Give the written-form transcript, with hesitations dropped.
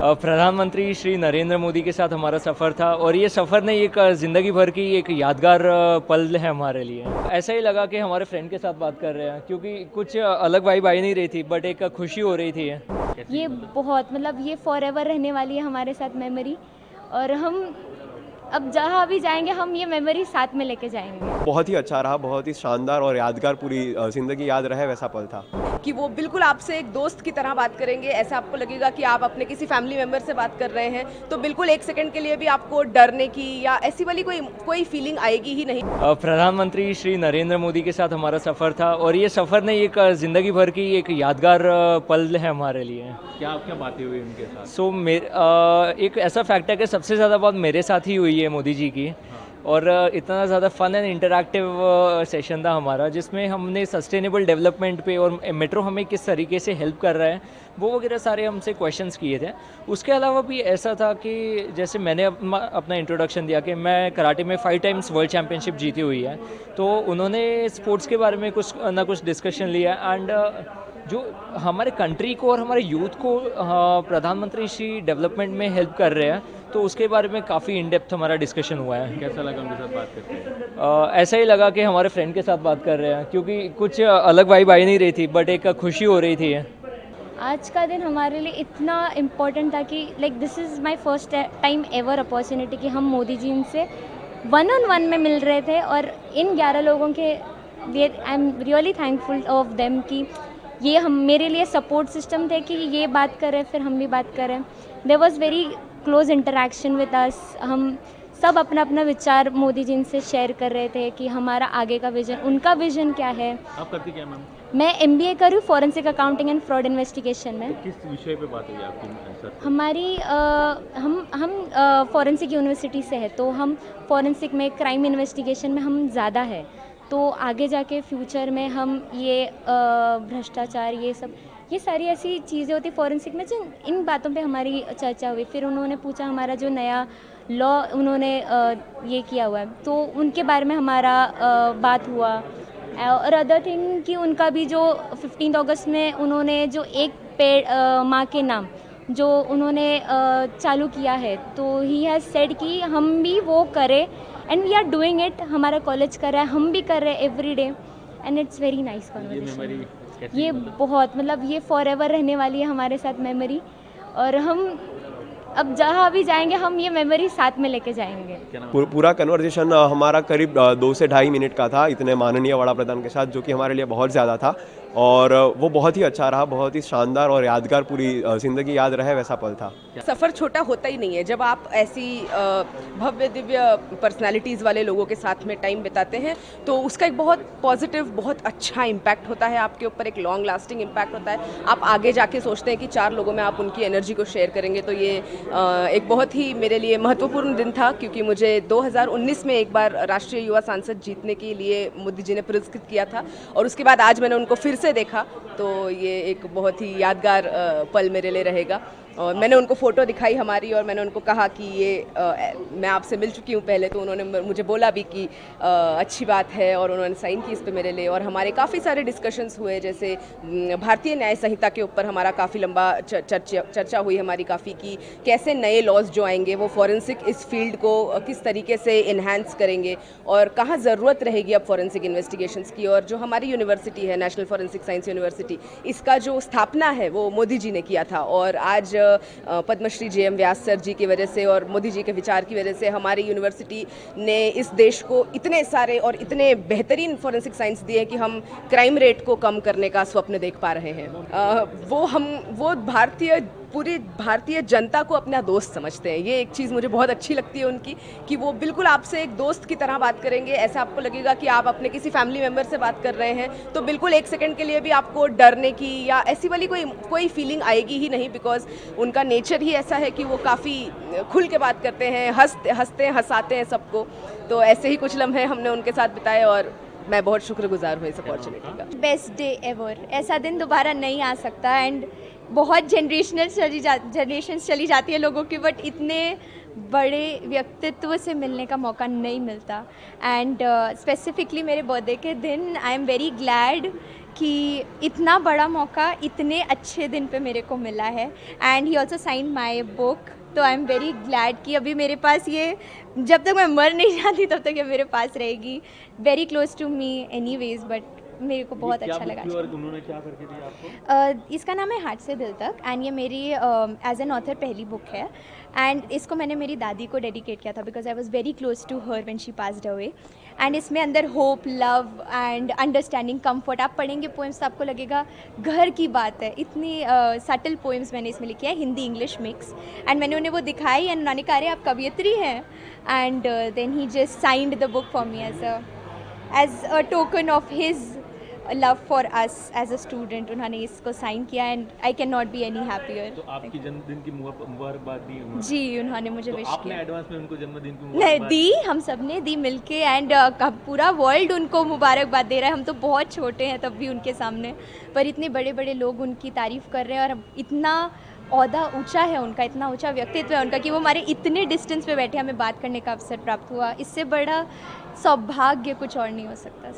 प्रधानमंत्री श्री नरेंद्र मोदी के साथ हमारा सफ़र था और ये सफ़र ने एक ज़िंदगी भर की एक यादगार पल है हमारे लिए। ऐसा ही लगा कि हमारे फ्रेंड के साथ बात कर रहे हैं, क्योंकि कुछ अलग वाइब आई नहीं रही थी, बट एक खुशी हो रही थी। ये बहुत ये फॉरएवर रहने वाली है हमारे साथ मेमोरी। और हम अब जहाँ भी जाएंगे हम ये मेमोरी साथ में लेके जाएंगे। बहुत ही अच्छा रहा, बहुत ही शानदार और यादगार, पूरी ज़िंदगी याद रहे वैसा पल था। कि वो बिल्कुल आपसे एक दोस्त की तरह बात करेंगे, ऐसा आपको लगेगा कि आप अपने किसी फैमिली मेम्बर से बात कर रहे हैं, तो बिल्कुल एक सेकंड के लिए भी आपको डरने की या ऐसी वाली कोई फीलिंग आएगी ही नहीं। प्रधानमंत्री श्री नरेंद्र मोदी के साथ हमारा सफ़र था और ये सफ़र ने एक ज़िंदगी भर की एक यादगार पल है हमारे लिए। क्या बातें हुई उनके साथ? एक ऐसा फैक्ट है कि सबसे ज़्यादा बात मेरे साथ ही हुई है मोदी जी की। और इतना ज़्यादा फन एंड इंटरैक्टिव सेशन था हमारा, जिसमें हमने सस्टेनेबल डेवलपमेंट पे और मेट्रो हमें किस तरीके से हेल्प कर रहा है वो वगैरह सारे हमसे क्वेश्चंस किए थे। उसके अलावा भी ऐसा था कि जैसे मैंने अपना इंट्रोडक्शन दिया कि मैं कराटे में 5 टाइम्स वर्ल्ड चैम्पियनशिप जीती हुई है, तो उन्होंने स्पोर्ट्स के बारे में कुछ ना कुछ डिस्कशन लिया। एंड जो हमारे कंट्री को और हमारे यूथ को प्रधानमंत्री श्री डेवलपमेंट में हेल्प कर रहे हैं, तो उसके बारे में काफ़ी इन डेप्थ हमारा डिस्कशन हुआ है। कैसा लगा उनके साथ बात करके? ऐसा ही लगा कि हमारे फ्रेंड के साथ बात कर रहे हैं, क्योंकि कुछ अलग वाइब आई नहीं रही थी, बट एक खुशी हो रही थी। आज का दिन हमारे लिए इतना इम्पोर्टेंट था कि this is my first time ever opportunity कि हम मोदी जी से 1-on-1 में मिल रहे थे। और इन 11 लोगों के लिए I am really thankful of them कि ये हम मेरे लिए सपोर्ट सिस्टम थे कि ये बात करें फिर हम भी बात करें। There was very close interaction with us. हम सब अपना अपना विचार मोदी जी से शेयर कर रहे थे कि हमारा आगे का विजन, उनका विजन क्या है। आप करती क्या मैम? मैं MBA कर रही हूँ forensic accounting and fraud investigation में। तो किस विषय पे बात हुई आपकी सर? हमारी हम फॉरेंसिक यूनिवर्सिटी से है, तो हम फॉरेंसिक में क्राइम इन्वेस्टिगेशन में हम ज़्यादा है। तो आगे जाके फ्यूचर में हम ये भ्रष्टाचार ये सारी ऐसी चीज़ें होती फॉरेंसिक में, जो इन बातों पे हमारी चर्चा हुई। फिर उन्होंने पूछा हमारा जो नया लॉ उन्होंने ये किया हुआ है, तो उनके बारे में हमारा बात हुआ। और अदर थिंग कि उनका भी जो 15 अगस्त में उन्होंने जो एक पेड़ माँ के नाम जो उन्होंने चालू किया है, तो ही हैज़ सेड कि हम भी वो करें and we are doing it. हमारा कॉलेज कर रहा है, हम भी कर रहे हैं every day, and it's very nice conversation. ये बहुत ये फॉरएवर रहने वाली है हमारे साथ मेमोरी। और हम अब जहाँ भी जाएंगे हम ये मेमोरी साथ में लेके जाएंगे। पूरा कन्वर्सेशन हमारा करीब 2 से ढाई मिनट का था, इतने माननीय वड़ा प्रधान के साथ, जो कि हमारे लिए बहुत ज़्यादा था। और वो बहुत ही अच्छा रहा, बहुत ही शानदार और यादगार, पूरी ज़िंदगी याद रहे वैसा पल था। सफ़र छोटा होता ही नहीं है। जब आप ऐसी भव्य दिव्य पर्सनालिटीज़ वाले लोगों के साथ में टाइम बिताते हैं, तो उसका एक बहुत पॉजिटिव, बहुत अच्छा इम्पैक्ट होता है आपके ऊपर, एक लॉन्ग लास्टिंग इम्पैक्ट होता है। आप आगे जाके सोचते हैं कि 4 लोगों में आप उनकी एनर्जी को शेयर करेंगे। तो ये एक बहुत ही मेरे लिए महत्वपूर्ण दिन था, क्योंकि मुझे 2019 में एक बार राष्ट्रीय युवा सांसद जीतने के लिए मोदी जी ने पुरस्कृत किया था, और उसके बाद आज मैंने उनको फिर से देखा, तो ये एक बहुत ही यादगार पल मेरे लिए रहेगा। और मैंने उनको फ़ोटो दिखाई हमारी, और मैंने उनको कहा कि ये मैं आपसे मिल चुकी हूँ पहले, तो उन्होंने मुझे बोला भी कि अच्छी बात है, और उन्होंने साइन की इस पे मेरे लिए। और हमारे काफ़ी सारे डिस्कशंस हुए, जैसे भारतीय न्याय संहिता के ऊपर हमारा काफ़ी लंबा चर्चा हुई हमारी काफ़ी, कि कैसे नए लॉज जो आएंगे वो फॉरेंसिक इस फील्ड को किस तरीके से इन्हांस करेंगे, और कहाँ ज़रूरत रहेगी अब फॉरेंसिक इन्वेस्टिगेशंस की। और जो हमारी यूनिवर्सिटी है, नेशनल फॉरेंसिक साइंस यूनिवर्सिटी, इसका जो स्थापना है वो मोदी जी ने किया था। और आज पद्मश्री JM व्यास सर जी की वजह से और मोदी जी के विचार की वजह से हमारी यूनिवर्सिटी ने इस देश को इतने सारे और इतने बेहतरीन फॉरेंसिक साइंस दिए कि हम क्राइम रेट को कम करने का स्वप्न देख पा रहे हैं। वो पूरी भारतीय जनता को अपना दोस्त समझते हैं। ये एक चीज़ मुझे बहुत अच्छी लगती है उनकी, कि वो बिल्कुल आपसे एक दोस्त की तरह बात करेंगे। ऐसा आपको लगेगा कि आप अपने किसी फैमिली मेम्बर से बात कर रहे हैं, तो बिल्कुल एक सेकंड के लिए भी आपको डरने की या ऐसी वाली कोई फीलिंग आएगी ही नहीं, बिकॉज उनका नेचर ही ऐसा है कि वो काफ़ी खुल के बात करते हैं, हंसते हंसाते हैं सबको। तो ऐसे ही कुछ लम्हे हमने उनके साथ बिताए, और मैं बहुत शुक्रगुजार हूँ इस अपॉर्चुनिटी का। Best day ever. ऐसा दिन दोबारा नहीं आ सकता। एंड बहुत जनरेशन्स चली जाती है लोगों की, बट इतने बड़े व्यक्तित्व से मिलने का मौका नहीं मिलता। एंड स्पेसिफिकली मेरे बर्थडे के दिन आई एम वेरी ग्लैड कि इतना बड़ा मौका इतने अच्छे दिन पे मेरे को मिला है and he also sign my book. तो आई एम वेरी ग्लैड कि अभी मेरे पास ये, जब तक मैं मर नहीं जाती तब तक ये मेरे पास रहेगी। Very close to me anyways, but मेरे को बहुत अच्छा लगा। और उन्होंने क्या करके दिया आपको? इसका नाम है हार्ट से दिल तक एंड ये मेरी एज एन ऑथर पहली बुक है एंड इसको मैंने मेरी दादी को डेडिकेट किया था because I was very close to her when she passed away. And इसमें अंदर hope, love and understanding, comfort, आप पढ़ेंगे पोएम्स तो आपको लगेगा घर की बात है। इतनी सटल पोएम्स मैंने इसमें लिखी है, हिंदी इंग्लिश मिक्स। एंड मैंने उन्हें वो दिखाई एंड उन्होंने कहा, अरे आप कवियत्री हैं। And then he just signed the book for me as a token of his love for us as a student. उन्होंने इसको साइन किया and I can not be any happier. तो आपकी जन्मदिन की मुबारकबाद दी उन्होंने? जी, उन्होंने मुझे तो विश आपने किया। एडवांस में उनको जन्मदिन की नहीं मुबारकबाद दी, हम सब ने दी मिलके एंड पूरा वर्ल्ड उनको मुबारकबाद दे रहा है। हम तो बहुत छोटे हैं तब भी उनके सामने, पर इतने बड़े बड़े लोग उनकी तारीफ़ कर रहे हैं और इतना ओहदा ऊंचा है उनका, इतना ऊंचा व्यक्तित्व है उनका कि वो हमारे इतने डिस्टेंस पे बैठे हमें बात करने का अवसर प्राप्त हुआ। इससे बड़ा सौभाग्य कुछ और नहीं हो सकता सर।